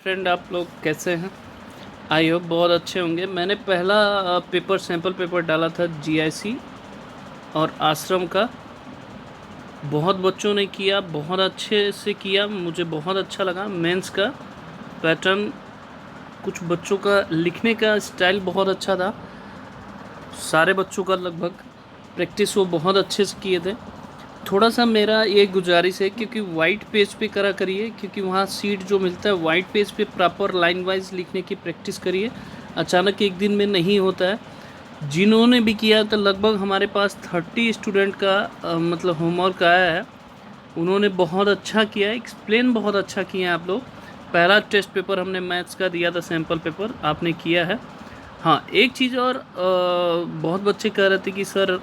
Friend, आप लोग कैसे हैं? आई होप बहुत अच्छे होंगे। मैंने पहला पेपर सैम्पल पेपर डाला था जीआईसी और आश्रम का। बहुत बच्चों ने किया, बहुत अच्छे से किया, मुझे बहुत अच्छा लगा। मेंस का पैटर्न, कुछ बच्चों का लिखने का स्टाइल बहुत अच्छा था। सारे बच्चों का लगभग प्रैक्टिस वो बहुत अच्छे से किए थे। थोड़ा सा मेरा ये गुजारिश है, क्योंकि वाइट पेज पे करा करिए, क्योंकि वहाँ सीट जो मिलता है वाइट पेज पे प्रॉपर लाइन वाइज लिखने की प्रैक्टिस करिए। अचानक एक दिन में नहीं होता है। जिन्होंने भी किया तो लगभग हमारे पास 30 स्टूडेंट का मतलब होमवर्क आया है। उन्होंने बहुत अच्छा किया, एक्सप्लेन बहुत अच्छा किया है आप लोग। पहला टेस्ट पेपर हमने मैथ्स का दिया था, सैम्पल पेपर आपने किया है। हाँ, एक चीज़ और, बहुत बच्चे कह रहे थे कि सर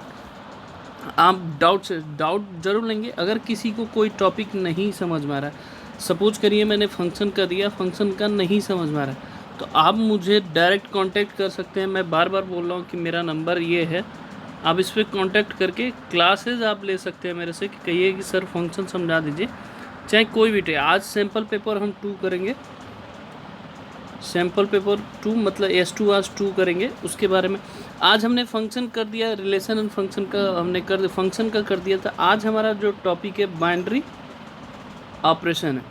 आप डाउट ज़रूर लेंगे। अगर किसी को कोई टॉपिक नहीं समझ में आ रहा है, सपोज करिए मैंने फंक्शन का दिया, फंक्शन का नहीं समझ में आ रहा है, तो आप मुझे डायरेक्ट कांटेक्ट कर सकते हैं। मैं बार बार बोल रहा हूँ कि मेरा नंबर ये है, आप इस पर कांटेक्ट करके क्लासेस आप ले सकते हैं मेरे से, कि कहिए कि सर फंक्शन समझा दीजिए, चाहे कोई भी। आज सैम्पल पेपर हम 2 करेंगे, सैम्पल पेपर 2 मतलब S2 आज 2 करेंगे उसके बारे में। आज हमने फंक्शन कर दिया, रिलेशन एंड फंक्शन का हमने फंक्शन का कर दिया था। आज हमारा जो टॉपिक है बाइनरी ऑपरेशन है।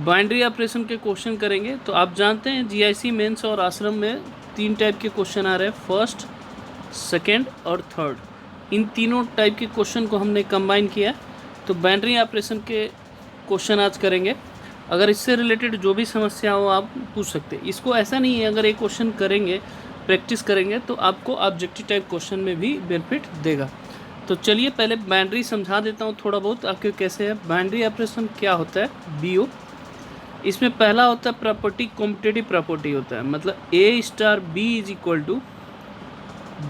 बाइनरी ऑपरेशन के क्वेश्चन करेंगे। तो आप जानते हैं जीआईसी मेंस और आश्रम में 3 टाइप के क्वेश्चन आ रहे हैं, फर्स्ट, सेकेंड और थर्ड। इन तीनों टाइप के क्वेश्चन को हमने कंबाइन किया। तो बाइनरी ऑपरेशन के क्वेश्चन आज करेंगे। अगर इससे रिलेटेड जो भी समस्या हो आप पूछ सकते हैं। इसको ऐसा नहीं है, अगर एक क्वेश्चन करेंगे, प्रैक्टिस करेंगे, तो आपको ऑब्जेक्टिव टाइप क्वेश्चन में भी बेनिफिट देगा। तो चलिए पहले बाइनरी समझा देता हूँ थोड़ा बहुत आपके कैसे है। बाइनरी ऑपरेशन क्या होता है, बीओ। इसमें पहला होता है प्रॉपर्टी, कॉम्पिटिटिव प्रॉपर्टी होता है, मतलब A star B is equal to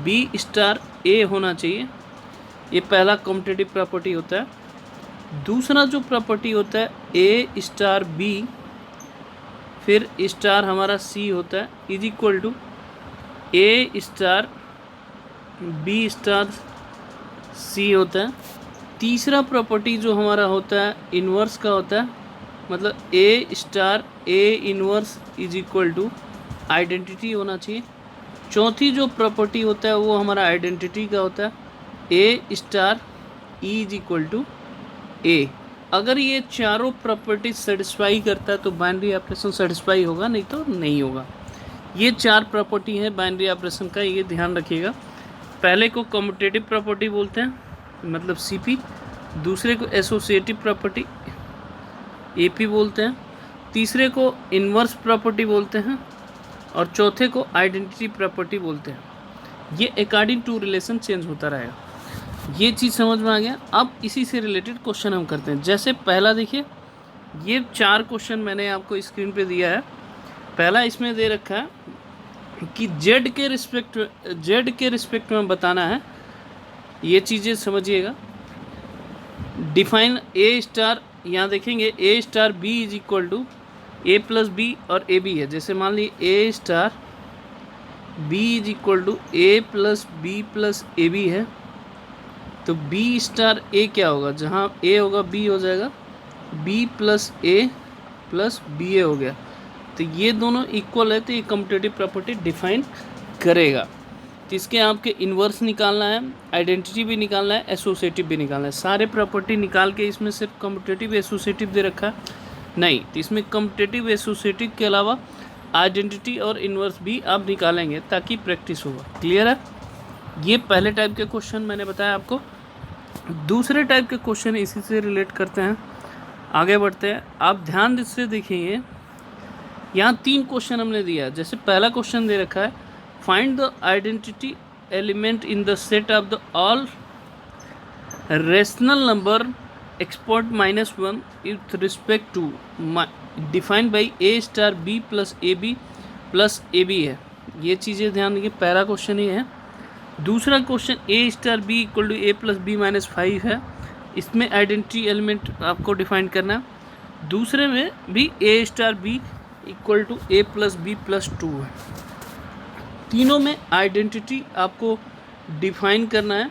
B star A होना चाहिए। ये पहला कॉम्पिटिटिव प्रॉपर्टी होता है। दूसरा जो प्रॉपर्टी होता है ए स्टार बी, फिर स्टार हमारा सी होता है, is equal to A star B star C होता है। तीसरा प्रॉपर्टी जो हमारा होता है इन्वर्स का होता है, मतलब A star A inverse is equal to identity होना चाहिए। चौथी जो प्रॉपर्टी होता है वो हमारा आइडेंटिटी का होता है, A star E is equal to A. अगर ये चारों प्रॉपर्टी सेटिस्फाई करता है तो बाइनरी ऑपरेशन सेटिस्फाई होगा, नहीं तो नहीं होगा। ये 4 प्रॉपर्टी है बाइनरी ऑपरेशन का, ये ध्यान रखिएगा। पहले को कम्यूटेटिव प्रॉपर्टी बोलते हैं, मतलब सीपी। दूसरे को एसोसिएटिव प्रॉपर्टी, एपी बोलते हैं। तीसरे को इन्वर्स प्रॉपर्टी बोलते हैं और चौथे को आइडेंटिटी प्रॉपर्टी बोलते हैं। ये अकॉर्डिंग टू रिलेशन चेंज होता रहेगा। ये चीज़ समझ में आ गया। अब इसी से रिलेटेड क्वेश्चन हम करते हैं। जैसे पहला देखिए, ये 4 क्वेश्चन मैंने आपको स्क्रीन पे दिया है। पहला इसमें दे रखा है कि जेड के रिस्पेक्ट में बताना है। ये चीज़ें समझिएगा। डिफाइन ए स्टार, यहाँ देखेंगे A star B is equal to A plus B और ए बी है। जैसे मान लीजिए A star B is equal to A plus B plus A B है, तो बी स्टार ए क्या होगा, जहाँ ए होगा बी हो जाएगा, बी प्लस ए प्लस बी ए हो गया। तो ये दोनों इक्वल है, तो ये कम्यूटेटिव प्रॉपर्टी डिफाइन करेगा। तो इसके आपके इन्वर्स निकालना है, आइडेंटिटी भी निकालना है, एसोसिएटिव भी निकालना है। सारे प्रॉपर्टी निकाल के इसमें सिर्फ कम्यूटेटिव एसोसिएटिव दे रखा है नहीं, तो इसमें कम्यूटेटिव एसोसिएटिव के अलावा आइडेंटिटी और इन्वर्स भी आप निकालेंगे ताकि प्रैक्टिस होगा। क्लियर है? ये पहले टाइप के क्वेश्चन मैंने बताया आपको। दूसरे टाइप के क्वेश्चन इसी से रिलेट करते हैं, आगे बढ़ते हैं। आप ध्यान से देखिए, यहाँ 3 क्वेश्चन हमने दिया है। जैसे पहला क्वेश्चन दे रखा है, find the identity element in the set of the all rational number export -1 with respect to defined by A star B plus A B है। ये चीज़ें ध्यान रखिए, पहला क्वेश्चन ही है। दूसरा question A star B equal to A plus B minus 5 है। इसमें आइडेंटिटी एलिमेंट आपको डिफाइन करना है। दूसरे में भी A star B equal to A plus B plus 2 है। तीनों में आइडेंटिटी आपको डिफाइन करना है,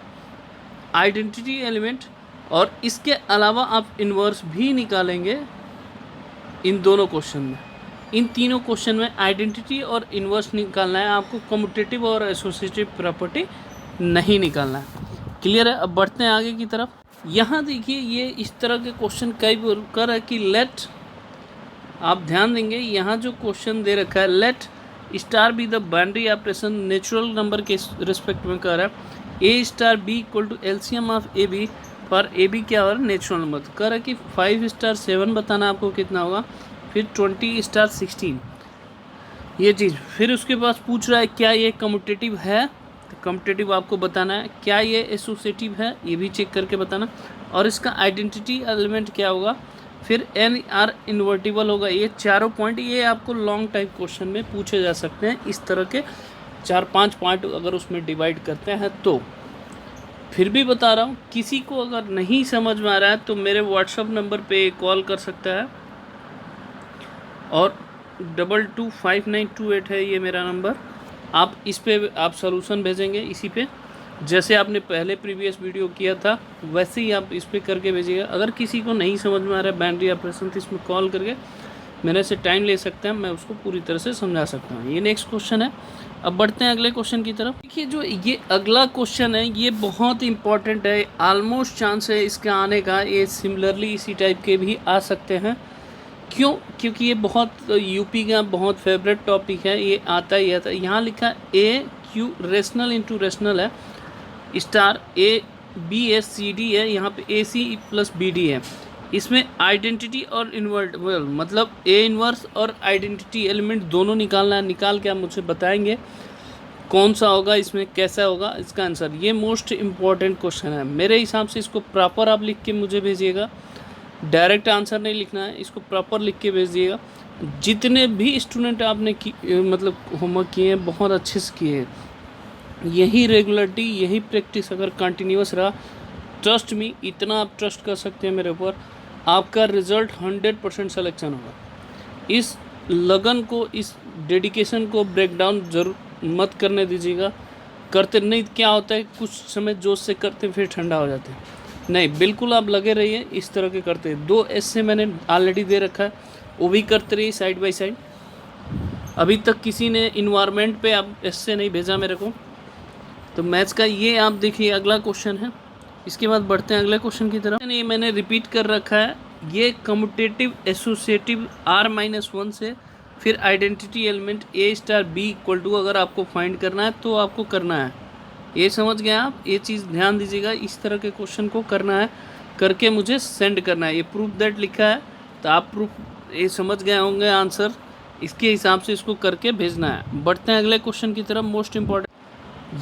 आइडेंटिटी एलिमेंट, और इसके अलावा आप इन्वर्स भी निकालेंगे। इन दोनों क्वेश्चन में, इन तीनों क्वेश्चन में आइडेंटिटी और इन्वर्स निकालना है आपको, कम्यूटेटिव और एसोसिएटिव प्रॉपर्टी नहीं निकालना है। क्लियर है। अब बढ़ते हैं आगे की तरफ। यहाँ देखिए ये इस तरह के क्वेश्चन कई कर है कि लेट, आप ध्यान देंगे यहाँ जो क्वेश्चन दे रखा है let star be the binary operation natural number के रिस्पेक्ट में कर रहा है A star B equal to LCM of A B पर ए बी क्या हो रहा है नेचुरल नंबर, तो कह रहा है कि 5 स्टार 7 बताना आपको कितना होगा, फिर 20 स्टार 16 ये चीज़। फिर उसके पास पूछ रहा है क्या ये कम्यूटेटिव है, तो कम्यूटेटिव आपको बताना है, क्या ये एसोसिएटिव है ये भी चेक करके बताना, और इसका आइडेंटिटी एलिमेंट क्या होगा, फिर एन आर इन्वर्टिबल होगा। ये चारों पॉइंट ये आपको लॉन्ग टाइप क्वेश्चन में पूछे जा सकते हैं। इस तरह के 4-5 पॉइंट अगर उसमें डिवाइड करते हैं तो। फिर भी बता रहा हूँ किसी को अगर नहीं समझ में आ रहा है तो मेरे व्हाट्सअप नंबर पे कॉल कर सकता है, और 225928 है ये मेरा नंबर। आप इस पे आप सॉल्यूशन भेजेंगे, इसी पे जैसे आपने पहले प्रीवियस वीडियो किया था वैसे ही आप इस पे करके भेजिएगा। अगर किसी को नहीं समझ में आ रहा है बाइनरी ऑपरेशन तो इसमें कॉल करके मेरे से टाइम ले सकते हैं, मैं उसको पूरी तरह से समझा सकता हूँ। ये नेक्स्ट क्वेश्चन है। अब बढ़ते हैं अगले क्वेश्चन की तरफ। देखिए जो ये अगला क्वेश्चन है ये बहुत इंपॉर्टेंट है, ऑलमोस्ट चांस है इसके आने का, ये सिमिलरली इसी टाइप के भी आ सकते हैं। क्यों? क्योंकि ये बहुत यूपी का बहुत फेवरेट टॉपिक है, ये आता ही आता है। यहाँ लिखा A Q rational into rational है, star A B S C D है, यहाँ पे A C plus B D है। इसमें आइडेंटिटी और इन्वर्टिबल मतलब ए इन्वर्स और आइडेंटिटी एलिमेंट दोनों निकालना है। निकाल के आप मुझे बताएंगे कौन सा होगा, इसमें कैसा होगा इसका आंसर। ये मोस्ट इम्पॉर्टेंट क्वेश्चन है मेरे हिसाब से। इसको प्रॉपर आप लिख के मुझे भेजिएगा, डायरेक्ट आंसर नहीं लिखना है, इसको प्रॉपर लिख के भेज दिएगा। जितने भी स्टूडेंट आपने मतलब होमवर्क किए हैं बहुत अच्छे से किए हैं, यही रेगुलरिटी यही प्रैक्टिस अगर कंटिन्यूस रहा, ट्रस्ट मी, इतना आप ट्रस्ट कर सकते हैं मेरे ऊपर, आपका रिज़ल्ट 100% सिलेक्शन होगा। इस लगन को, इस डेडिकेशन को ब्रेक डाउन जरूर मत करने दीजिएगा। करते नहीं क्या होता है कुछ समय जोश से करते फिर ठंडा हो जाते हैं, नहीं बिल्कुल आप लगे रहिए इस तरह के करते। 2 ऐसे मैंने ऑलरेडी दे रखा है, वो भी करते रहिए साइड बाय साइड। अभी तक किसी ने इन्वायरमेंट पे आप ऐसे नहीं भेजा मेरे को, तो मैथ्स का ये आप देखिए अगला क्वेश्चन है। इसके बाद बढ़ते हैं अगले क्वेश्चन की तरफ। ये मैंने रिपीट कर रखा है, ये कम्यूटेटिव एसोसिएटिव R-1 से फिर identity element A star B equal to अगर आपको फाइंड करना है तो आपको करना है। ये समझ गए आप, ये चीज़ ध्यान दीजिएगा, इस तरह के क्वेश्चन को करना है, करके मुझे सेंड करना है। ये प्रूफ दैट लिखा है तो आप प्रूफ ये समझ गए होंगे आंसर, इसके हिसाब से इसको करके भेजना है। बढ़ते हैं अगले क्वेश्चन की तरफ। मोस्ट इम्पॉर्टेंट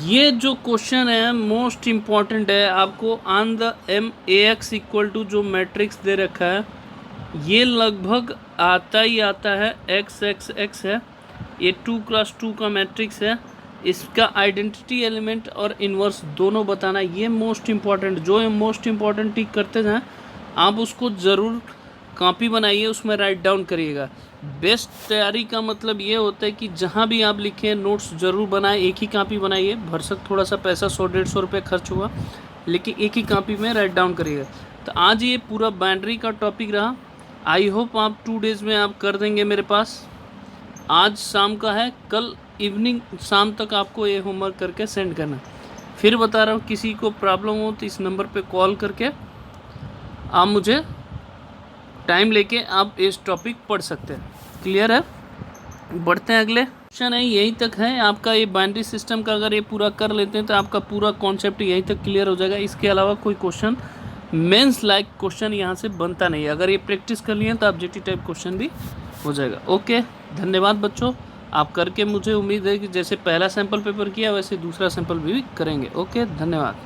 ये जो क्वेश्चन है मोस्ट इम्पॉर्टेंट है आपको। On the M A X equal to जो मैट्रिक्स दे रखा है ये लगभग आता ही आता है, एक्स एक्स एक्स है, ये 2x2 का मैट्रिक्स है। इसका आइडेंटिटी एलिमेंट और इन्वर्स दोनों बताना, ये मोस्ट इम्पॉर्टेंट। जो मोस्ट इम्पॉर्टेंट टिक करते जाएं आप उसको ज़रूर कॉपी बनाइए, उसमें राइट डाउन करिएगा। बेस्ट तैयारी का मतलब ये होता है कि जहाँ भी आप लिखें नोट्स ज़रूर बनाएं, एक ही कॉपी बनाइए। भरसक थोड़ा सा पैसा 100-150 रुपये खर्च हुआ, लेकिन एक ही कॉपी में राइट डाउन करिएगा। तो आज ये पूरा बाइनरी का टॉपिक रहा। आई होप आप 2 डेज़ में आप कर देंगे मेरे पास। आज शाम का है, कल इवनिंग शाम तक आपको ये होमवर्क करके सेंड करना। फिर बता रहा हूँ किसी को प्रॉब्लम हो तो इस नंबर पे कॉल करके आप मुझे टाइम लेके आप इस टॉपिक पढ़ सकते हैं। क्लियर है। बढ़ते हैं अगले क्वेश्चन है, यहीं तक है आपका ये बाइनरी सिस्टम का। अगर ये पूरा कर लेते हैं तो आपका पूरा कॉन्सेप्ट यहीं तक क्लियर हो जाएगा। इसके अलावा कोई क्वेश्चन मेंस लाइक क्वेश्चन यहाँ से बनता नहीं है। अगर ये प्रैक्टिस कर लिए तो ऑब्जेक्टिव टाइप क्वेश्चन भी हो जाएगा। ओके, धन्यवाद बच्चों, आप करके मुझे उम्मीद है कि जैसे पहला सैम्पल पेपर किया वैसे दूसरा सैम्पल भी करेंगे। ओके, धन्यवाद।